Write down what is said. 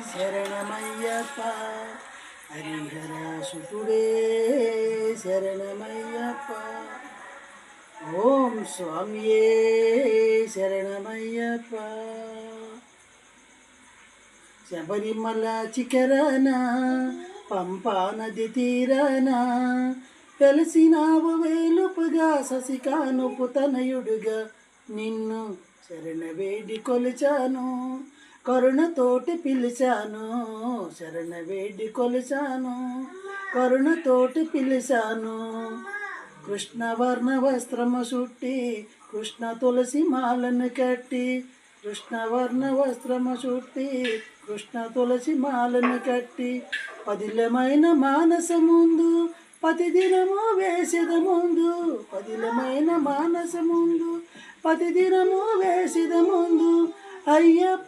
శరణమయ్యప్ప హరిహర సుతుడే శరణమయ్యప్ప ఓం స్వామియే శరణమయ్యప్ప శబరిమల చికరన పంపా నది తీరన వెలసినావు వేలుపుగా శశికానుపు తనయుడుగా నిన్ను శరణవేడి కొలిచాను కరుణతోటి పిలిచాను శరణవేడి కొలిచాను కరుణతోటి పిలిచాను కృష్ణవర్ణ వస్త్రము చుట్టి కృష్ణ తులసి మాలను కట్టి కృష్ణవర్ణ వస్త్రము చుట్టి కృష్ణ తులసి మాలను కట్టి పదిలమైన మానస ముందు ప్రతిదినము వేసిద ముందు పదిలమైన మానస ముందు ప్రతిదినము వేసిద ముందు అయ్యప్ప